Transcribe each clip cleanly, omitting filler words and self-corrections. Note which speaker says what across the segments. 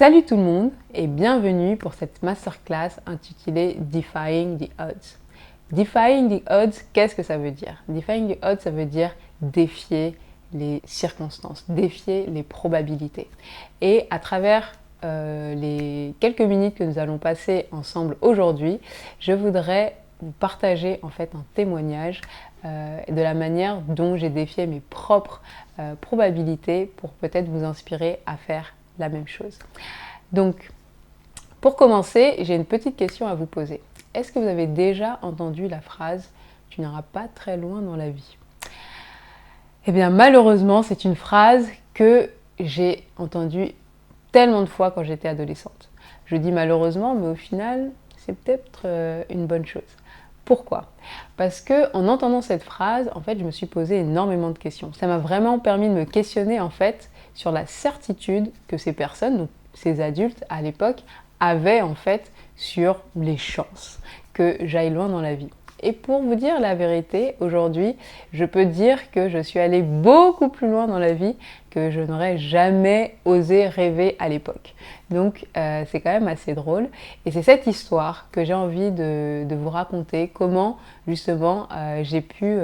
Speaker 1: Salut tout le monde et bienvenue pour cette masterclass intitulée Defying the Odds. Defying the Odds, qu'est-ce que ça veut dire? Defying the Odds, ça veut dire défier les circonstances, défier les probabilités. Et à travers les quelques minutes que nous allons passer ensemble aujourd'hui, je voudrais vous partager en fait un témoignage de la manière dont j'ai défié mes propres probabilités pour peut-être vous inspirer à faire la même chose. Donc, pour commencer, j'ai une petite question à vous poser. Est-ce que vous avez déjà entendu la phrase « tu n'iras pas très loin dans la vie » ? Eh bien, malheureusement, c'est une phrase que j'ai entendue tellement de fois quand j'étais adolescente. Je dis malheureusement, mais au final, c'est peut-être une bonne chose. Pourquoi ? Parce que en entendant cette phrase, en fait, je me suis posé énormément de questions. Ça m'a vraiment permis de me questionner en fait sur la certitude que ces personnes, donc ces adultes à l'époque, avaient en fait sur les chances que j'aille loin dans la vie. Et pour vous dire la vérité, aujourd'hui, je peux dire que je suis allée beaucoup plus loin dans la vie que je n'aurais jamais osé rêver à l'époque. Donc c'est quand même assez drôle. Et c'est cette histoire que j'ai envie de vous raconter, comment justement j'ai pu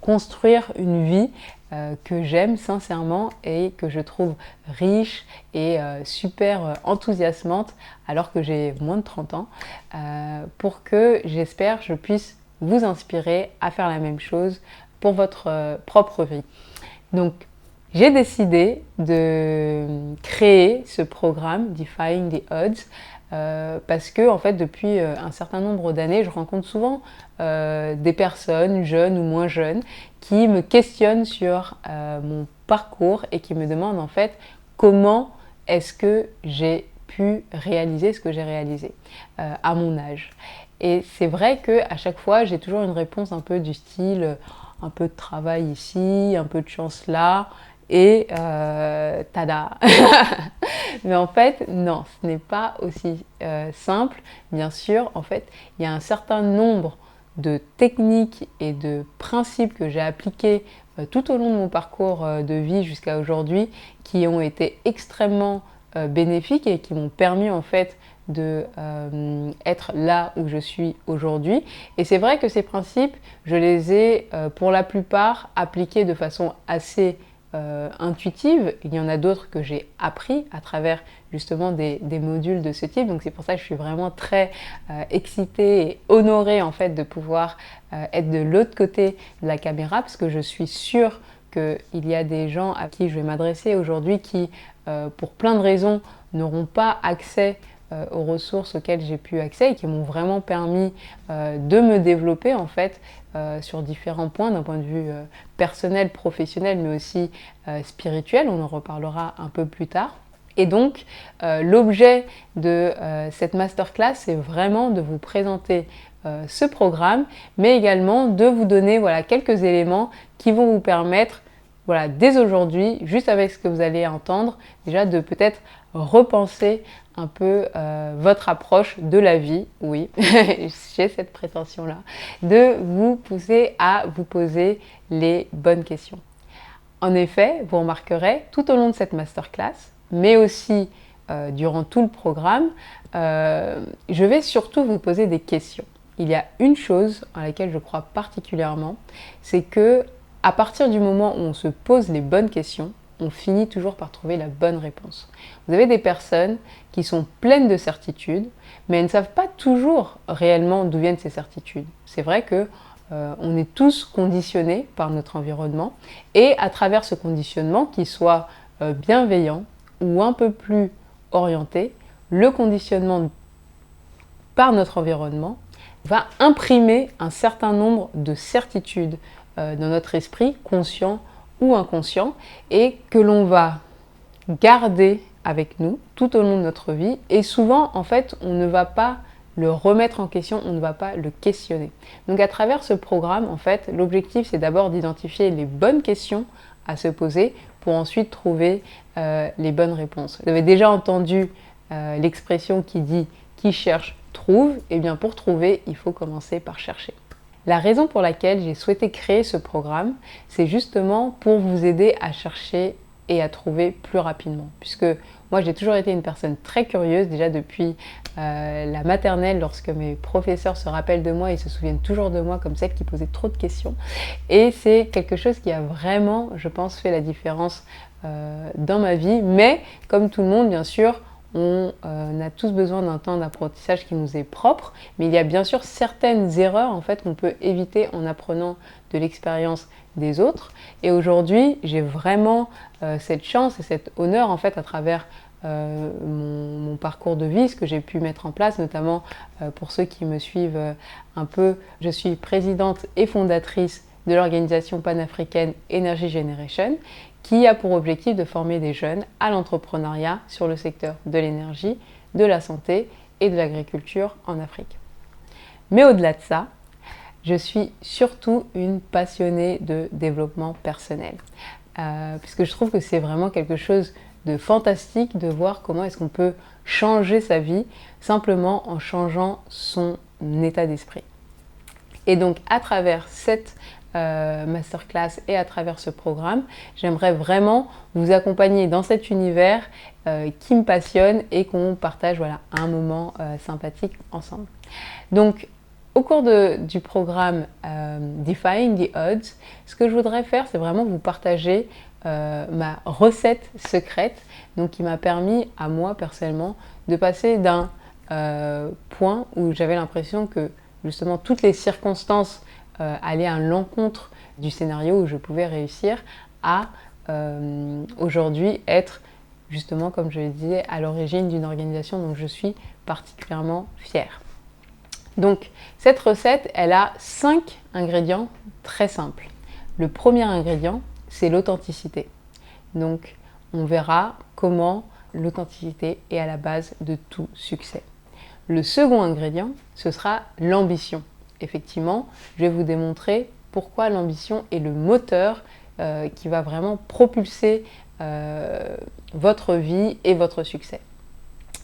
Speaker 1: construire une vie que j'aime sincèrement et que je trouve riche et super enthousiasmante alors que j'ai moins de 30 ans pour que j'espère je puisse vous inspirer à faire la même chose pour votre propre vie. Donc, j'ai décidé de créer ce programme Defying the Odds parce que en fait depuis un certain nombre d'années, je rencontre souvent des personnes jeunes ou moins jeunes qui me questionnent sur mon parcours et qui me demandent en fait comment est-ce que j'ai pu réaliser ce que j'ai réalisé à mon âge. Et c'est vrai qu'à chaque fois, j'ai toujours une réponse un peu du style un peu de travail ici, un peu de chance là, et tada. Mais en fait, non, ce n'est pas aussi simple. Bien sûr, en fait, il y a un certain nombre de techniques et de principes que j'ai appliqués tout au long de mon parcours de vie jusqu'à aujourd'hui qui ont été extrêmement bénéfiques et qui m'ont permis en fait de être là où je suis aujourd'hui. Et c'est vrai que ces principes, je les ai pour la plupart appliqués de façon assez intuitive. Il y en a d'autres que j'ai appris à travers justement des modules de ce type. Donc c'est pour ça que je suis vraiment très excitée et honorée en fait de pouvoir être de l'autre côté de la caméra parce que je suis sûre qu'il y a des gens à qui je vais m'adresser aujourd'hui qui, pour plein de raisons, n'auront pas accès aux ressources auxquelles j'ai pu accès et qui m'ont vraiment permis de me développer en fait sur différents points d'un point de vue personnel, professionnel mais aussi spirituel. On en reparlera un peu plus tard. Et donc l'objet de cette masterclass, c'est vraiment de vous présenter ce programme, mais également de vous donner voilà, quelques éléments qui vont vous permettre voilà, dès aujourd'hui, juste avec ce que vous allez entendre, déjà de peut-être repenser un peu votre approche de la vie, oui, j'ai cette prétention-là, de vous pousser à vous poser les bonnes questions. En effet, vous remarquerez tout au long de cette masterclass, mais aussi durant tout le programme, je vais surtout vous poser des questions. Il y a une chose à laquelle je crois particulièrement, c'est que à partir du moment où on se pose les bonnes questions, on finit toujours par trouver la bonne réponse. Vous avez des personnes qui sont pleines de certitudes, mais elles ne savent pas toujours réellement d'où viennent ces certitudes. C'est vrai que on est tous conditionnés par notre environnement et à travers ce conditionnement, qu'il soit bienveillant ou un peu plus orienté, le conditionnement par notre environnement va imprimer un certain nombre de certitudes dans notre esprit, conscient ou inconscient, et que l'on va garder avec nous tout au long de notre vie. Et souvent, en fait, on ne va pas le remettre en question, on ne va pas le questionner. Donc à travers ce programme, en fait, l'objectif, c'est d'abord d'identifier les bonnes questions à se poser pour ensuite trouver les bonnes réponses. Vous avez déjà entendu l'expression qui dit « qui cherche, trouve ». Et bien pour trouver, il faut commencer par chercher. La raison pour laquelle j'ai souhaité créer ce programme, c'est justement pour vous aider à chercher et à trouver plus rapidement. Puisque moi, j'ai toujours été une personne très curieuse, déjà depuis la maternelle, lorsque mes professeurs se rappellent de moi, ils se souviennent toujours de moi comme celle qui posait trop de questions. Et c'est quelque chose qui a vraiment, je pense, fait la différence dans ma vie. Mais comme tout le monde, bien sûr, on a tous besoin d'un temps d'apprentissage qui nous est propre, mais il y a bien sûr certaines erreurs en fait qu'on peut éviter en apprenant de l'expérience des autres. Et aujourd'hui, j'ai vraiment cette chance et cet honneur en fait à travers mon parcours de vie, ce que j'ai pu mettre en place, notamment pour ceux qui me suivent un peu. Je suis présidente et fondatrice de l'organisation panafricaine Energy Generation, qui a pour objectif de former des jeunes à l'entrepreneuriat sur le secteur de l'énergie, de la santé et de l'agriculture en Afrique. Mais au-delà de ça, je suis surtout une passionnée de développement personnel, puisque je trouve que c'est vraiment quelque chose de fantastique de voir comment est-ce qu'on peut changer sa vie simplement en changeant son état d'esprit. Et donc à travers cette masterclass et à travers ce programme, j'aimerais vraiment vous accompagner dans cet univers qui me passionne et qu'on partage un moment sympathique ensemble. Donc au cours du programme Defying the Odds, ce que je voudrais faire, c'est vraiment vous partager ma recette secrète, donc qui m'a permis à moi personnellement de passer d'un point où j'avais l'impression que justement toutes les circonstances aller à l'encontre du scénario où je pouvais réussir à aujourd'hui être justement, comme je le disais, à l'origine d'une organisation dont je suis particulièrement fière. Donc cette recette, elle a 5 ingrédients très simples. Le premier ingrédient, c'est l'authenticité. Donc on verra comment l'authenticité est à la base de tout succès. Le second ingrédient, ce sera l'ambition. Effectivement, je vais vous démontrer pourquoi l'ambition est le moteur qui va vraiment propulser votre vie et votre succès.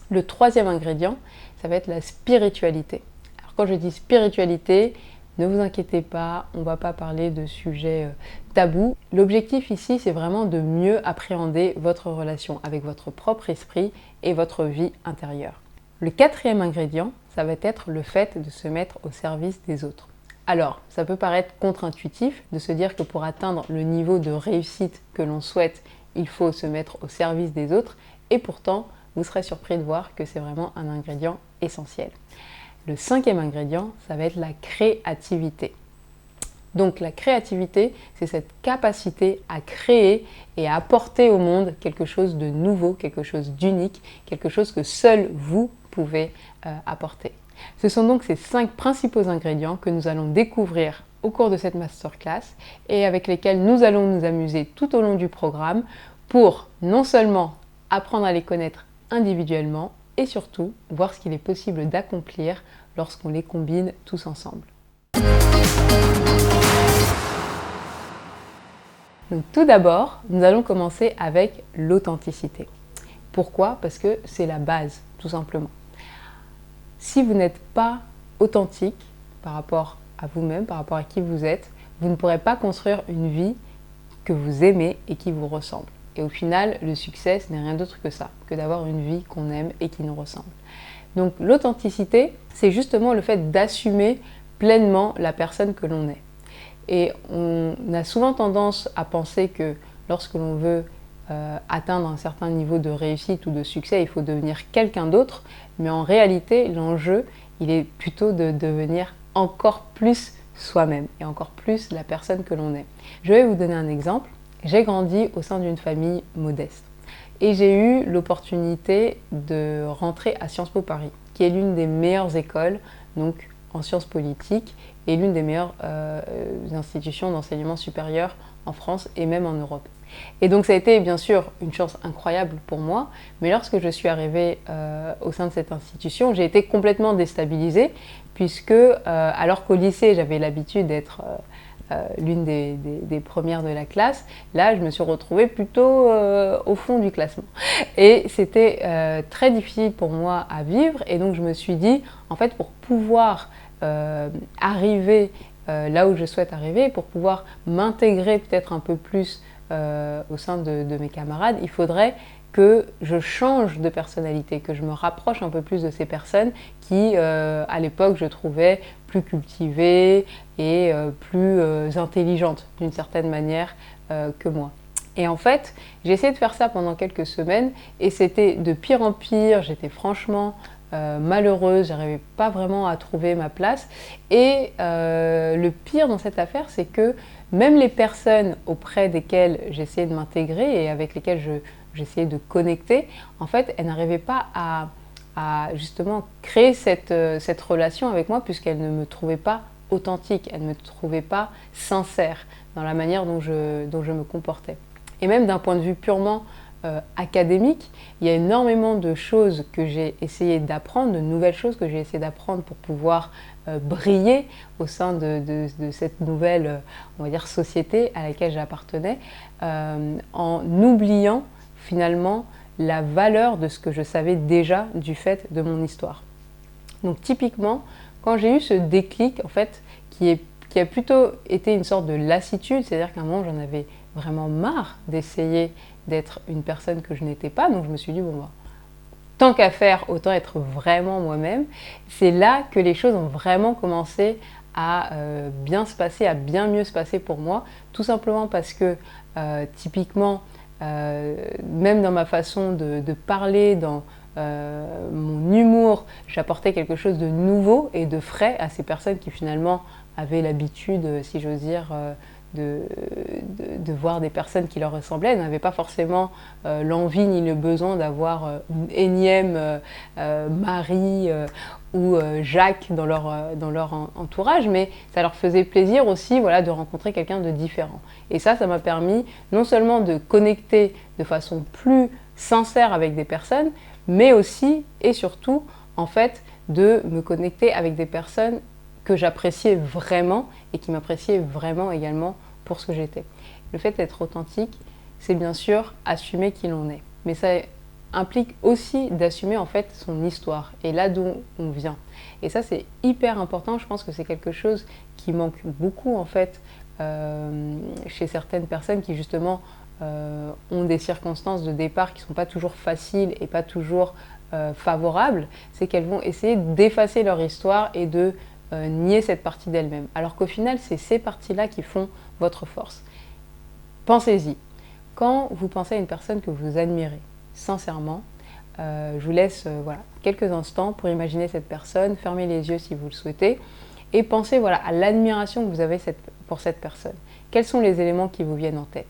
Speaker 1: Le troisième ingrédient, ça va être la spiritualité. Alors quand je dis spiritualité, ne vous inquiétez pas, on ne va pas parler de sujets tabous. L'objectif ici, c'est vraiment de mieux appréhender votre relation avec votre propre esprit et votre vie intérieure. Le quatrième ingrédient, ça va être le fait de se mettre au service des autres. Alors, ça peut paraître contre-intuitif de se dire que pour atteindre le niveau de réussite que l'on souhaite, il faut se mettre au service des autres, et pourtant, vous serez surpris de voir que c'est vraiment un ingrédient essentiel. Le cinquième ingrédient, ça va être la créativité. Donc la créativité, c'est cette capacité à créer et à apporter au monde quelque chose de nouveau, quelque chose d'unique, quelque chose que seul vous pouvez apporter. Ce sont donc ces 5 principaux ingrédients que nous allons découvrir au cours de cette masterclass et avec lesquels nous allons nous amuser tout au long du programme pour non seulement apprendre à les connaître individuellement et surtout voir ce qu'il est possible d'accomplir lorsqu'on les combine tous ensemble. Donc tout d'abord, nous allons commencer avec l'authenticité. Pourquoi? Parce que c'est la base, tout simplement. Si vous n'êtes pas authentique par rapport à vous-même, par rapport à qui vous êtes, vous ne pourrez pas construire une vie que vous aimez et qui vous ressemble. Et au final, le succès, ce n'est rien d'autre que ça, que d'avoir une vie qu'on aime et qui nous ressemble. Donc l'authenticité, c'est justement le fait d'assumer pleinement la personne que l'on est. Et on a souvent tendance à penser que lorsque l'on veut atteindre un certain niveau de réussite ou de succès, il faut devenir quelqu'un d'autre, mais en réalité, l'enjeu, il est plutôt de devenir encore plus soi-même et encore plus la personne que l'on est. Je vais vous donner un exemple. J'ai grandi au sein d'une famille modeste et j'ai eu l'opportunité de rentrer à Sciences Po Paris, qui est l'une des meilleures écoles donc, en sciences politiques et l'une des meilleures institutions d'enseignement supérieur en France et même en Europe. Et donc ça a été bien sûr une chance incroyable pour moi, mais lorsque je suis arrivée au sein de cette institution, j'ai été complètement déstabilisée puisque alors qu'au lycée j'avais l'habitude d'être l'une des premières de la classe, là je me suis retrouvée plutôt au fond du classement. Et c'était très difficile pour moi à vivre et donc je me suis dit, en fait pour pouvoir arriver là où je souhaite arriver, pour pouvoir m'intégrer peut-être un peu plus au sein de mes camarades, il faudrait que je change de personnalité, que je me rapproche un peu plus de ces personnes qui, à l'époque, je trouvais plus cultivées et plus intelligentes d'une certaine manière que moi. Et en fait, j'ai essayé de faire ça pendant quelques semaines et c'était de pire en pire, j'étais franchement malheureuse, j'arrivais pas vraiment à trouver ma place. Et le pire dans cette affaire, c'est que même les personnes auprès desquelles j'essayais de m'intégrer et avec lesquelles j'essayais de connecter, en fait, elles n'arrivaient pas à justement créer cette relation avec moi puisqu'elles ne me trouvaient pas authentique, elles ne me trouvaient pas sincère dans la manière dont je me comportais. Et même d'un point de vue purement académique, il y a énormément de choses que j'ai essayé d'apprendre, de nouvelles choses que j'ai essayé d'apprendre pour pouvoir briller au sein de cette nouvelle, on va dire, société à laquelle j'appartenais, en oubliant finalement la valeur de ce que je savais déjà du fait de mon histoire. Donc typiquement, quand j'ai eu ce déclic, en fait, qui a plutôt été une sorte de lassitude, c'est-à-dire qu'à un moment j'en avais vraiment marre d'essayer d'être une personne que je n'étais pas, donc je me suis dit, bon, bah, tant qu'à faire, autant être vraiment moi-même. C'est là que les choses ont vraiment commencé à bien se passer, à bien mieux se passer pour moi, tout simplement parce que typiquement, même dans ma façon de parler, dans mon humour, j'apportais quelque chose de nouveau et de frais à ces personnes qui finalement avaient l'habitude, si j'ose dire, de voir des personnes qui leur ressemblaient. Elles n'avaient pas forcément l'envie ni le besoin d'avoir une énième Marie ou Jacques dans leur entourage, mais ça leur faisait plaisir aussi, voilà, de rencontrer quelqu'un de différent. Et ça m'a permis non seulement de connecter de façon plus sincère avec des personnes, mais aussi et surtout, en fait, de me connecter avec des personnes que j'appréciais vraiment et qui m'appréciaient vraiment également pour ce que j'étais. Le fait d'être authentique, c'est bien sûr assumer qui l'on est, mais ça implique aussi d'assumer en fait son histoire et là d'où on vient. Et ça c'est hyper important, je pense que c'est quelque chose qui manque beaucoup en fait chez certaines personnes qui justement ont des circonstances de départ qui ne sont pas toujours faciles et pas toujours favorables, c'est qu'elles vont essayer d'effacer leur histoire et de nier cette partie d'elle-même. Alors qu'au final, c'est ces parties-là qui font votre force. Pensez-y. Quand vous pensez à une personne que vous admirez, sincèrement, je vous laisse voilà, quelques instants pour imaginer cette personne, fermez les yeux si vous le souhaitez, et pensez voilà, à l'admiration que vous avez pour cette personne. Quels sont les éléments qui vous viennent en tête?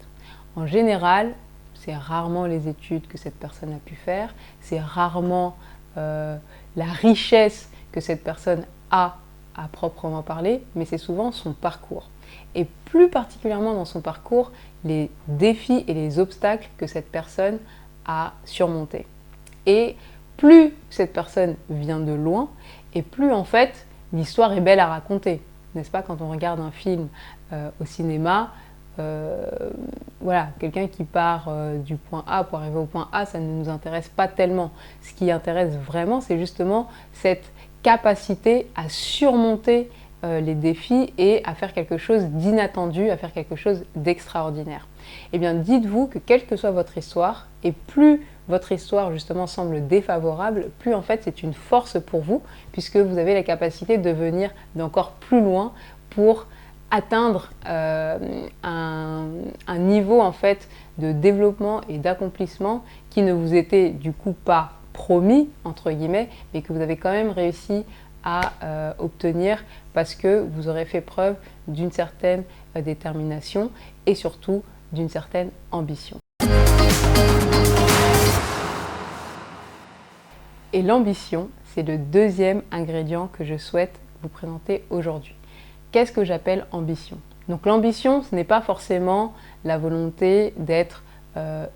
Speaker 1: En général, c'est rarement les études que cette personne a pu faire, c'est rarement la richesse que cette personne a à proprement parler, mais c'est souvent son parcours. Et plus particulièrement dans son parcours, les défis et les obstacles que cette personne a surmontés. Et plus cette personne vient de loin, et plus en fait l'histoire est belle à raconter. N'est-ce pas, quand on regarde un film au cinéma, voilà, quelqu'un qui part du point A pour arriver au point A, ça ne nous intéresse pas tellement. Ce qui intéresse vraiment, c'est justement cette capacité à surmonter les défis et à faire quelque chose d'inattendu, à faire quelque chose d'extraordinaire. Eh bien, dites-vous que quelle que soit votre histoire, et plus votre histoire justement semble défavorable, plus en fait c'est une force pour vous, puisque vous avez la capacité de venir d'encore plus loin pour atteindre un niveau en fait de développement et d'accomplissement qui ne vous était du coup pas promis, entre guillemets, mais que vous avez quand même réussi à obtenir parce que vous aurez fait preuve d'une certaine détermination et surtout d'une certaine ambition. Et l'ambition, c'est le deuxième ingrédient que je souhaite vous présenter aujourd'hui. Qu'est-ce que j'appelle ambition? Donc l'ambition, ce n'est pas forcément la volonté d'être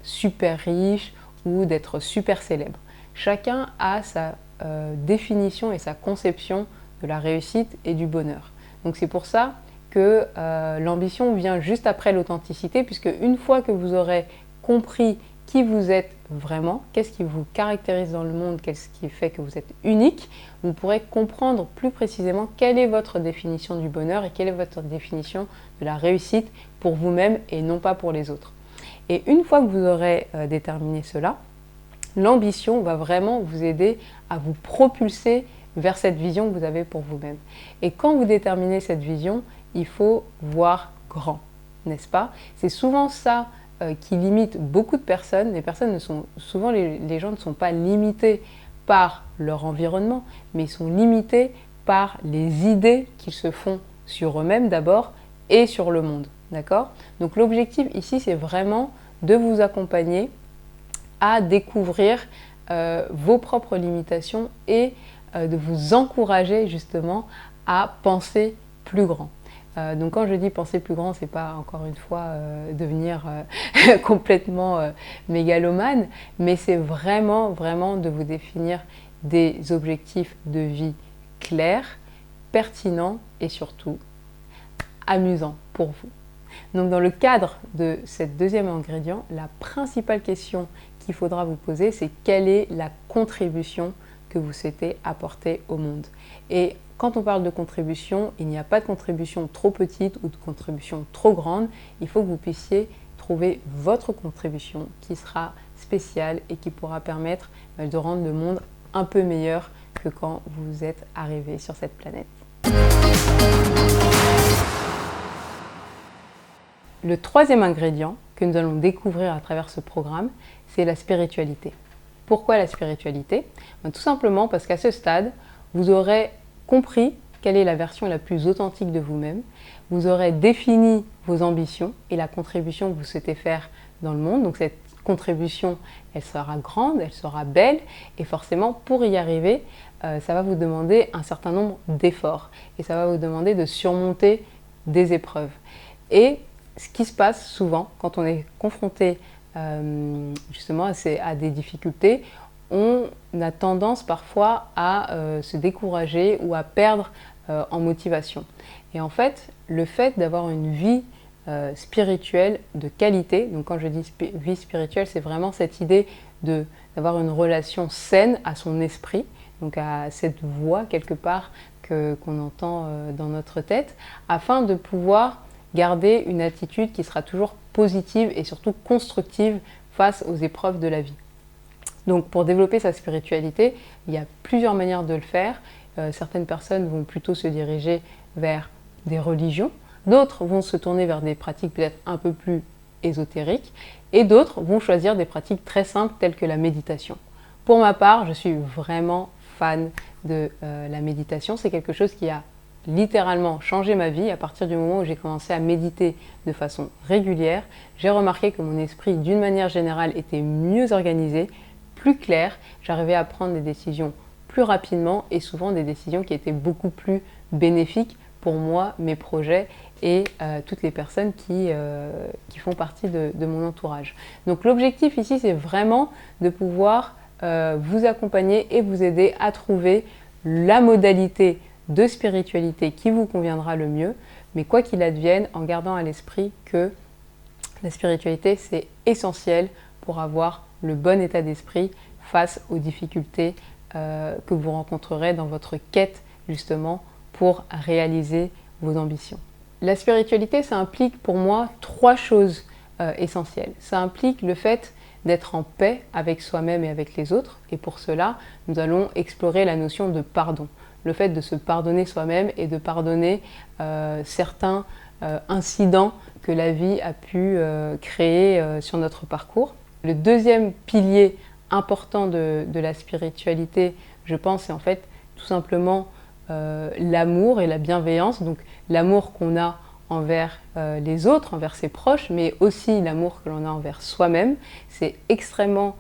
Speaker 1: super riche ou d'être super célèbre. Chacun a sa définition et sa conception de la réussite et du bonheur. Donc c'est pour ça que l'ambition vient juste après l'authenticité, puisque une fois que vous aurez compris qui vous êtes vraiment, qu'est-ce qui vous caractérise dans le monde, qu'est-ce qui fait que vous êtes unique, vous pourrez comprendre plus précisément quelle est votre définition du bonheur et quelle est votre définition de la réussite pour vous-même et non pas pour les autres. Et une fois que vous aurez déterminé cela, l'ambition va vraiment vous aider à vous propulser vers cette vision que vous avez pour vous-même. Et quand vous déterminez cette vision, il faut voir grand, n'est-ce pas? C'est souvent ça qui limite beaucoup de personnes. Souvent les gens ne sont pas limités par leur environnement, mais ils sont limités par les idées qu'ils se font sur eux-mêmes d'abord et sur le monde. D'accord? Donc l'objectif ici, c'est vraiment de vous accompagner à découvrir vos propres limitations et de vous encourager justement à penser plus grand. Donc quand je dis penser plus grand, c'est pas encore une fois devenir complètement mégalomane, mais c'est vraiment de vous définir des objectifs de vie clairs, pertinents et surtout amusants pour vous. Donc dans le cadre de ce deuxième ingrédient, la principale question qu'il faudra vous poser, c'est quelle est la contribution que vous souhaitez apporter au monde. Et quand on parle de contribution, il n'y a pas de contribution trop petite ou de contribution trop grande. Il faut que vous puissiez trouver votre contribution qui sera spéciale et qui pourra permettre de rendre le monde un peu meilleur que quand vous êtes arrivé sur cette planète. Le troisième ingrédient que nous allons découvrir à travers ce programme, c'est la spiritualité. Pourquoi la spiritualité? Tout simplement parce qu'à ce stade, vous aurez compris quelle est la version la plus authentique de vous-même, vous aurez défini vos ambitions et la contribution que vous souhaitez faire dans le monde. Donc cette contribution, elle sera grande, elle sera belle et forcément pour y arriver, ça va vous demander un certain nombre d'efforts et ça va vous demander de surmonter des épreuves. Et ce qui se passe souvent quand on est confronté justement à des difficultés, on a tendance parfois à se décourager ou à perdre en motivation. Et en fait, le fait d'avoir une vie spirituelle de qualité, donc quand je dis vie spirituelle, c'est vraiment cette idée d'avoir une relation saine à son esprit, donc à cette voix quelque part qu'on entend dans notre tête, afin de pouvoir garder une attitude qui sera toujours positive et surtout constructive face aux épreuves de la vie. Donc pour développer sa spiritualité, il y a plusieurs manières de le faire. Certaines personnes vont plutôt se diriger vers des religions, d'autres vont se tourner vers des pratiques peut-être un peu plus ésotériques, et d'autres vont choisir des pratiques très simples telles que la méditation. Pour ma part, je suis vraiment fan de la méditation. C'est quelque chose qui a littéralement changé ma vie à partir du moment où j'ai commencé à méditer de façon régulière. J'ai remarqué que mon esprit, d'une manière générale, était mieux organisé, plus clair. J'arrivais à prendre des décisions plus rapidement et souvent des décisions qui étaient beaucoup plus bénéfiques pour moi, mes projets et toutes les personnes qui font partie de mon entourage. Donc l'objectif ici, c'est vraiment de pouvoir vous accompagner et vous aider à trouver la modalité de spiritualité qui vous conviendra le mieux, mais quoi qu'il advienne, en gardant à l'esprit que la spiritualité, c'est essentiel pour avoir le bon état d'esprit face aux difficultés que vous rencontrerez dans votre quête justement pour réaliser vos ambitions. La spiritualité, ça implique pour moi 3 choses essentielles. Ça implique le fait d'être en paix avec soi-même et avec les autres, et pour cela, nous allons explorer la notion de pardon. Le fait de se pardonner soi-même et de pardonner certains incidents que la vie a pu créer sur notre parcours. Le deuxième pilier important de la spiritualité, je pense, c'est en fait tout simplement l'amour et la bienveillance. Donc l'amour qu'on a envers les autres, envers ses proches, mais aussi l'amour que l'on a envers soi-même. C'est extrêmement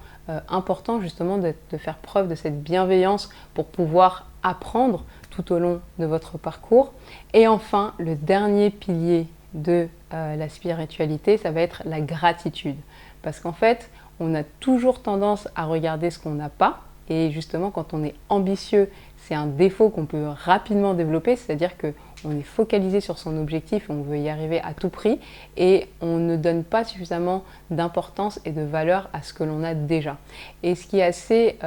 Speaker 1: important justement de faire preuve de cette bienveillance pour pouvoir apprendre tout au long de votre parcours. Et enfin, le dernier pilier de la spiritualité, ça va être la gratitude. Parce qu'en fait, on a toujours tendance à regarder ce qu'on n'a pas. Et justement, quand on est ambitieux, c'est un défaut qu'on peut rapidement développer, c'est-à-dire qu'on est focalisé sur son objectif, on veut y arriver à tout prix et on ne donne pas suffisamment d'importance et de valeur à ce que l'on a déjà. Et ce qui est assez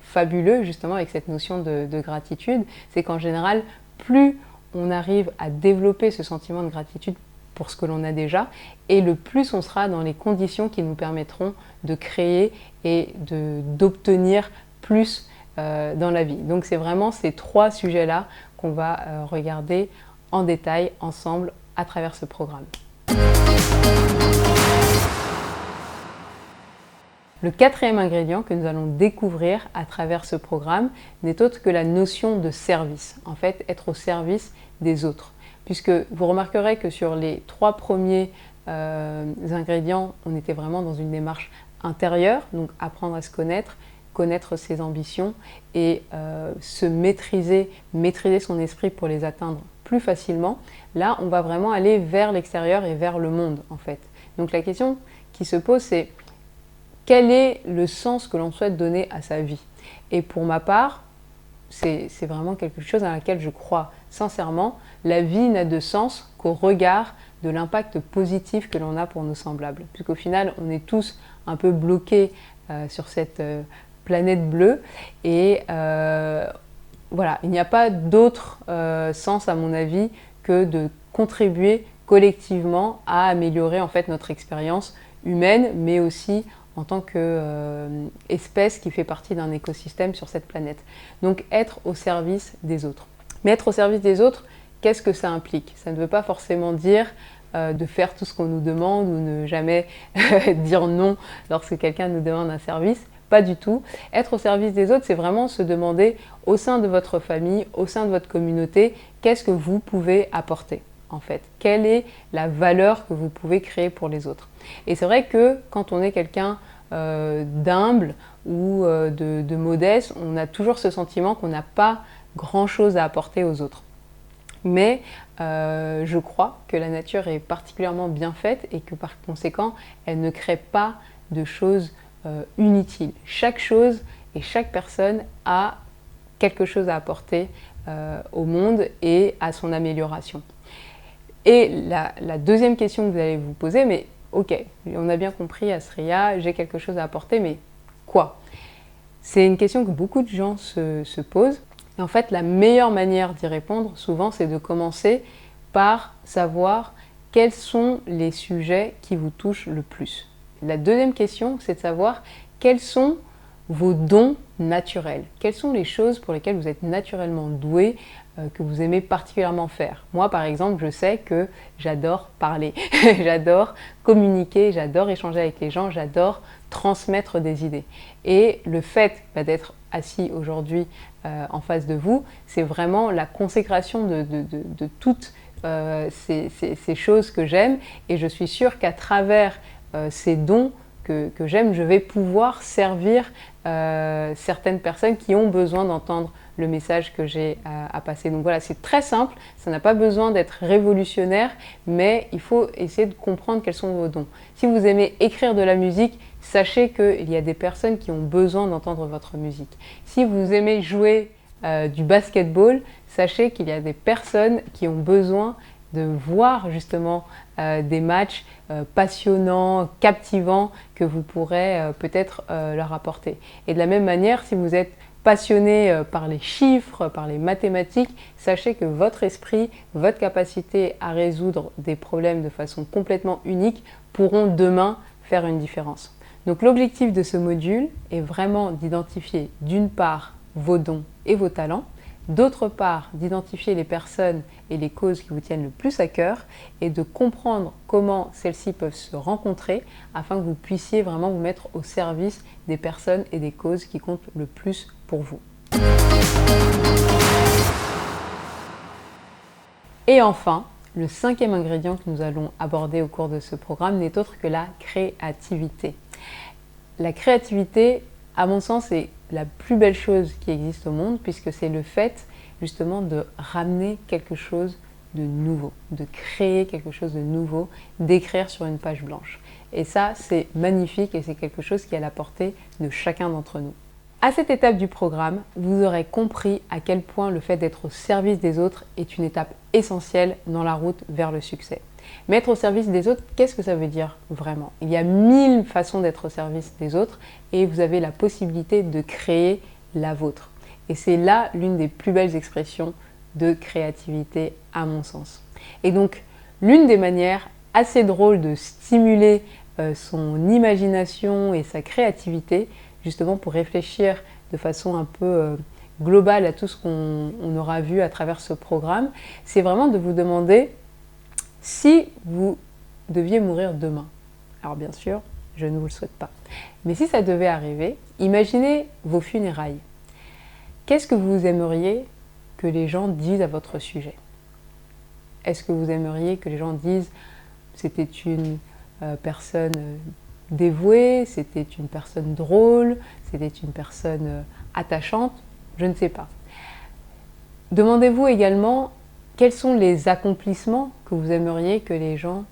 Speaker 1: fabuleux justement avec cette notion de gratitude, c'est qu'en général, plus on arrive à développer ce sentiment de gratitude, pour ce que l'on a déjà, et le plus on sera dans les conditions qui nous permettront de créer et d'obtenir plus dans la vie. Donc c'est vraiment ces trois sujets-là qu'on va regarder en détail ensemble à travers ce programme. Le quatrième ingrédient que nous allons découvrir à travers ce programme n'est autre que la notion de service. En fait, être au service des autres. Puisque vous remarquerez que sur les trois premiers ingrédients, on était vraiment dans une démarche intérieure, donc apprendre à se connaître, connaître ses ambitions et se maîtriser son esprit pour les atteindre plus facilement. Là, on va vraiment aller vers l'extérieur et vers le monde, en fait. Donc la question qui se pose, c'est quel est le sens que l'on souhaite donner à sa vie? Et pour ma part, c'est vraiment quelque chose à laquelle je crois sincèrement. La vie n'a de sens qu'au regard de l'impact positif que l'on a pour nos semblables. Puisqu'au final, on est tous un peu bloqués sur cette planète bleue. Et voilà, il n'y a pas d'autre sens, à mon avis, que de contribuer collectivement à améliorer en fait notre expérience humaine, mais aussi en tant qu'espèce qui fait partie d'un écosystème sur cette planète. Donc être au service des autres. Mais être au service des autres, qu'est-ce que ça implique? Ça ne veut pas forcément dire de faire tout ce qu'on nous demande ou ne jamais dire non lorsque quelqu'un nous demande un service. Pas du tout. Être au service des autres, c'est vraiment se demander au sein de votre famille, au sein de votre communauté, qu'est-ce que vous pouvez apporter en fait? Quelle est la valeur que vous pouvez créer pour les autres? Et c'est vrai que quand on est quelqu'un d'humble ou de modeste, on a toujours ce sentiment qu'on n'a pas grand-chose à apporter aux autres. Mais je crois que la nature est particulièrement bien faite et que par conséquent, elle ne crée pas de choses inutiles. Chaque chose et chaque personne a quelque chose à apporter au monde et à son amélioration. Et la deuxième question que vous allez vous poser, mais ok, on a bien compris, Asriya, j'ai quelque chose à apporter, mais quoi? C'est une question que beaucoup de gens se posent. Et en fait, la meilleure manière d'y répondre, souvent, c'est de commencer par savoir quels sont les sujets qui vous touchent le plus. La deuxième question, c'est de savoir quels sont vos dons naturels. Quelles sont les choses pour lesquelles vous êtes naturellement doué, que vous aimez particulièrement faire. Moi, par exemple, je sais que j'adore parler, j'adore communiquer, j'adore échanger avec les gens, j'adore transmettre des idées. Et le fait d'être assis aujourd'hui en face de vous, c'est vraiment la consécration de toutes ces choses que j'aime. Et je suis sûre qu'à travers ces dons que j'aime, je vais pouvoir servir certaines personnes qui ont besoin d'entendre le message que j'ai à passer. Donc voilà, c'est très simple, ça n'a pas besoin d'être révolutionnaire, mais il faut essayer de comprendre quels sont vos dons. Si vous aimez écrire de la musique, sachez qu'il y a des personnes qui ont besoin d'entendre votre musique. Si vous aimez jouer du basketball, sachez qu'il y a des personnes qui ont besoin de voir justement des matchs passionnants, captivants que vous pourrez peut-être leur apporter. Et de la même manière, si vous êtes passionné par les chiffres, par les mathématiques, sachez que votre esprit, votre capacité à résoudre des problèmes de façon complètement unique pourront demain faire une différence. Donc l'objectif de ce module est vraiment d'identifier d'une part vos dons et vos talents, d'autre part d'identifier les personnes et les causes qui vous tiennent le plus à cœur et de comprendre comment celles-ci peuvent se rencontrer afin que vous puissiez vraiment vous mettre au service des personnes et des causes qui comptent le plus pour vous. Et enfin, le cinquième ingrédient que nous allons aborder au cours de ce programme n'est autre que la créativité. La créativité, à mon sens, est la plus belle chose qui existe au monde puisque c'est le fait justement de ramener quelque chose de nouveau, de créer quelque chose de nouveau, d'écrire sur une page blanche. Et ça, c'est magnifique et c'est quelque chose qui est à la portée de chacun d'entre nous. À cette étape du programme, vous aurez compris à quel point le fait d'être au service des autres est une étape essentielle dans la route vers le succès. Mais être au service des autres, qu'est-ce que ça veut dire vraiment? Il y a 1000 façons d'être au service des autres et vous avez la possibilité de créer la vôtre. Et c'est là l'une des plus belles expressions de créativité à mon sens. Et donc, L'une des manières assez drôles de stimuler son imagination et sa créativité, justement pour réfléchir de façon un peu globale à tout ce qu'on aura vu à travers ce programme, c'est vraiment de vous demander si vous deviez mourir demain. Alors bien sûr, je ne vous le souhaite pas. Mais si ça devait arriver, imaginez vos funérailles. Qu'est-ce que vous aimeriez que les gens disent à votre sujet? Est-ce que vous aimeriez que les gens disent c'était une personne dévouée, c'était une personne drôle, c'était une personne attachante? Je ne sais pas. Demandez-vous également quels sont les accomplissements que vous aimeriez que les gens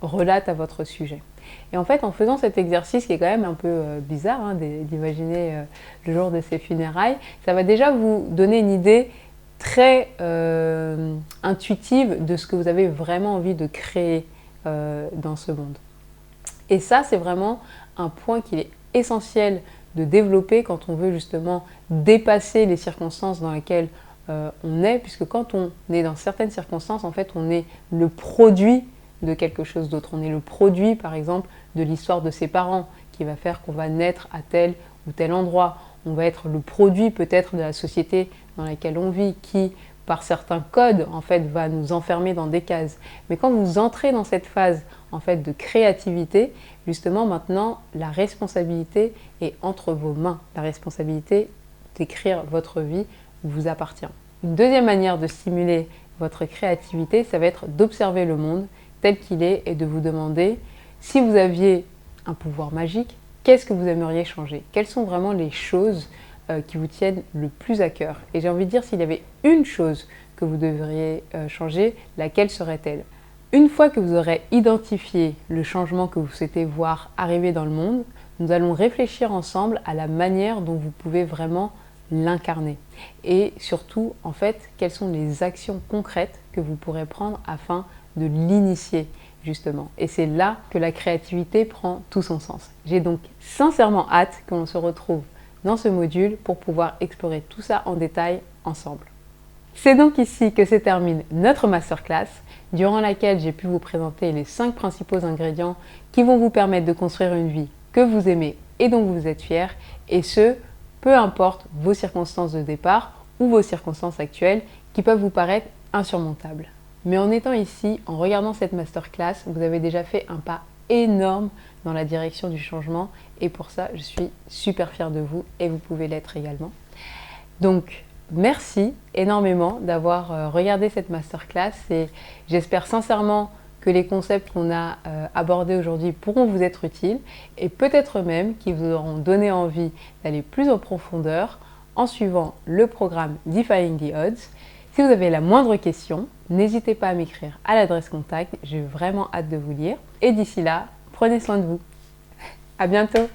Speaker 1: relatent à votre sujet. Et en fait, en faisant cet exercice qui est quand même un peu bizarre, hein, d'imaginer le jour de ces funérailles, ça va déjà vous donner une idée très intuitive de ce que vous avez vraiment envie de créer dans ce monde. Et ça, c'est vraiment un point qu'il est essentiel de développer quand on veut justement dépasser les circonstances dans lesquelles on est, puisque quand on est dans certaines circonstances, en fait, on est le produit de quelque chose d'autre. On est le produit, par exemple, de l'histoire de ses parents, qui va faire qu'on va naître à tel ou tel endroit. On va être le produit peut-être de la société dans laquelle on vit, qui, par certains codes, en fait, va nous enfermer dans des cases. Mais quand vous entrez dans cette phase, en fait, de créativité, justement, maintenant, la responsabilité est entre vos mains. La responsabilité d'écrire votre vie vous appartient. Une deuxième manière de stimuler votre créativité, ça va être d'observer le monde tel qu'il est et de vous demander si vous aviez un pouvoir magique, qu'est-ce que vous aimeriez changer? Quelles sont vraiment les choses qui vous tiennent le plus à cœur? Et j'ai envie de dire, s'il y avait une chose que vous devriez changer, laquelle serait-elle? Une fois que vous aurez identifié le changement que vous souhaitez voir arriver dans le monde, nous allons réfléchir ensemble à la manière dont vous pouvez vraiment l'incarner. Et surtout, en fait, quelles sont les actions concrètes que vous pourrez prendre afin de l'initier, justement. Et c'est là que la créativité prend tout son sens. J'ai donc sincèrement hâte que l'on se retrouve dans ce module pour pouvoir explorer tout ça en détail ensemble. C'est donc ici que se termine notre masterclass, durant laquelle j'ai pu vous présenter les 5 principaux ingrédients qui vont vous permettre de construire une vie que vous aimez et dont vous êtes fier, et ce, peu importe vos circonstances de départ ou vos circonstances actuelles qui peuvent vous paraître insurmontables. Mais en étant ici, en regardant cette masterclass, vous avez déjà fait un pas énorme dans la direction du changement, et pour ça, je suis super fière de vous et vous pouvez l'être également. Donc, merci énormément d'avoir regardé cette masterclass et j'espère sincèrement que les concepts qu'on a abordés aujourd'hui pourront vous être utiles et peut-être même qu'ils vous auront donné envie d'aller plus en profondeur en suivant le programme Defying the Odds. Si vous avez la moindre question, n'hésitez pas à m'écrire à l'adresse contact, j'ai vraiment hâte de vous lire. Et d'ici là, prenez soin de vous. À bientôt!